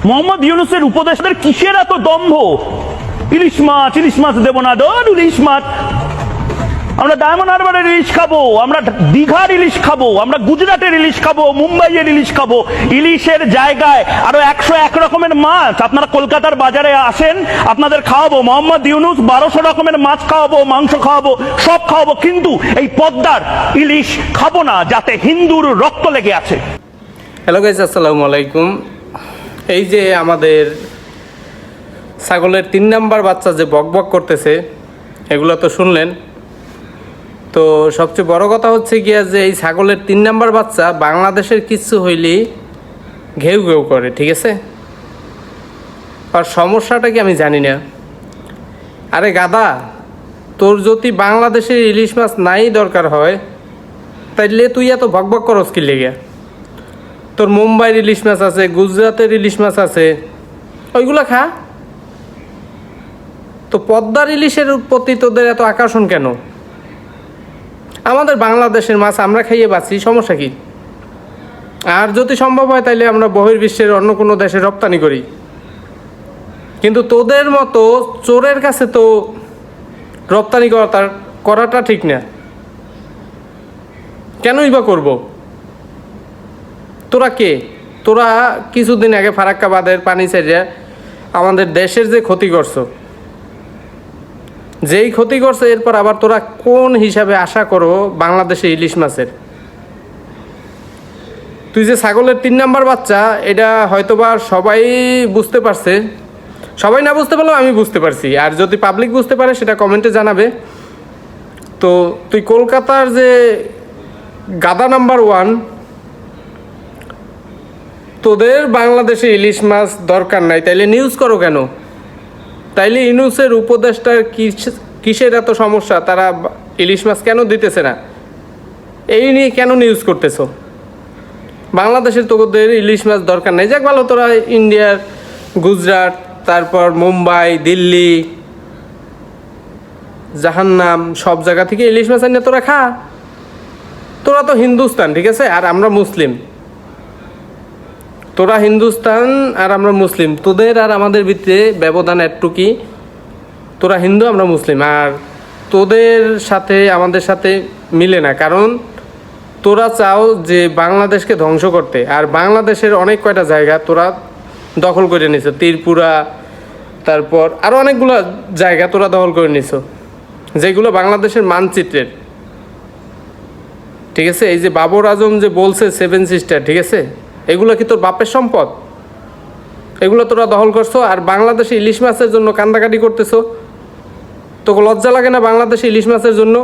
মোহাম্মদ ইউনূসের উপদেশদের কিসের এত দম্ভ? ইলিশ মাছ দেবো না, ইলিশ মাছ। আমরা ডায়মন্ড হারবারের ইলিশ খাবো, আমরা দীঘার ইলিশ খাবো, আমরা গুজরাটের ইলিশ খাবো, মুম্বাইয়ের ইলিশ খাবো। ইলিশের জায়গায় আরো 101 রকমের মাছ। আপনারা কলকাতার বাজারে আসেন, আপনাদের খাওয়াবো। মোহাম্মদ ইউনূস 1200 রকমের মাছ খাওয়াবো, মাংস খাওয়াবো, সব খাওয়াবো, কিন্তু এই পদ্মার ইলিশ খাবো না, যাতে হিন্দুর রক্ত লেগে আছে। হ্যালো গাইস, আসসালামু আলাইকুম। এই যে আমাদের ছাগলের 3 নাম্বার বাচ্চা যে বকবক করতেছে, এগুলো তো শুনলেন। তো সবচেয়ে বড় কথা হচ্ছে গিয়া যে এই ছাগলের 3 নাম্বার বাচ্চা বাংলাদেশের কিছু হইলেই ঘেউ ঘেউ করে, ঠিক আছে? আর সমস্যাটা কি আমি জানি না। আরে গাদা, তোর যদি বাংলাদেশের ইলিশ মাছ নাই দরকার হয়, তাইলে তুই এত বকবক করস কি লেগে? তোর মুম্বাইয়ের ইলিশ মাছ আছে, গুজরাটের ইলিশ মাছ আছে, ওইগুলো খা। তো পদ্মার ইলিশের প্রতি তোদের এত আকর্ষণ কেন? আমাদের বাংলাদেশের মাছ আমরা খাইয়ে বাঁচি, সমস্যা কি? আর যদি সম্ভব হয় তাইলে আমরা বহির্বিশ্বের অন্য কোনো দেশে রপ্তানি করি। কিন্তু তোদের মতো চোরের কাছে তো রপ্তানি করাটা ঠিক না। কেনই বা করব? তোরা কে? তোরা কিছুদিন আগে ফারাক্কাবাদের পানি ছেড়ে আমাদের দেশের যে ক্ষতি করছো, যেই ক্ষতি করছে, এরপর আবার তোরা কোন হিসাবে আশা করো বাংলাদেশে ইলিশ মাছের? তুই যে ছাগলের 3 নাম্বার বাচ্চা, এটা হয়তোবা সবাই বুঝতে পারছে। সবাই না বুঝতে পারলেও আমি বুঝতে পারছি। আর যদি পাবলিক বুঝতে পারে সেটা কমেন্টে জানাবে। তো তুই কলকাতার যে গাদা নাম্বার 1, তোদের বাংলাদেশে ইলিশ মাছ দরকার নাই, তাইলে নিউজ করো কেন? তাইলে ইউনূসের উপদেশটার কিসের এত সমস্যা? তারা ইলিশ মাছ কেন দিতেছে না? এই নিয়ে কেন নিউজ করতেছো? বাংলাদেশের তোদের ইলিশ মাছ দরকার নাই। যাক ভালো, তোরা ইন্ডিয়ার গুজরাট, তারপর মুম্বাই, দিল্লি, জাহান্নাম, সব জায়গা থেকে ইলিশ মাছ এনে তোরা খা। তোরা তো হিন্দুস্তান, ঠিক আছে? আর আমরা মুসলিম। তোরা হিন্দুস্তান আর আমরা মুসলিম। তোদের আর আমাদের ভিতরে ব্যবধান একটুকি। তোরা হিন্দু, আমরা মুসলিম। আর তোদের সাথে আমাদের সাথে মিলে না, কারণ তোরা চাও যে বাংলাদেশকে ধ্বংস করতে। আর বাংলাদেশের অনেক কয়টা জায়গা তোরা দখল করে নিছো, ত্রিপুরা, তারপর আরও অনেকগুলো জায়গা তোরা দখল করে নিছো, যেগুলো বাংলাদেশের মানচিত্রের, ঠিক আছে? এই যে বাবর আজম যে বলছে 7 সিস্টার, ঠিক আছে? এগুলো কি তোর বাপের সম্পদ? এগুলো তোরা দখল করছো। আর বাংলাদেশে ইলিশ মাছের জন্য কান্দাকাটি করতেছো। তোকে লজ্জা লাগে না বাংলাদেশে ইলিশ মাছের জন্য?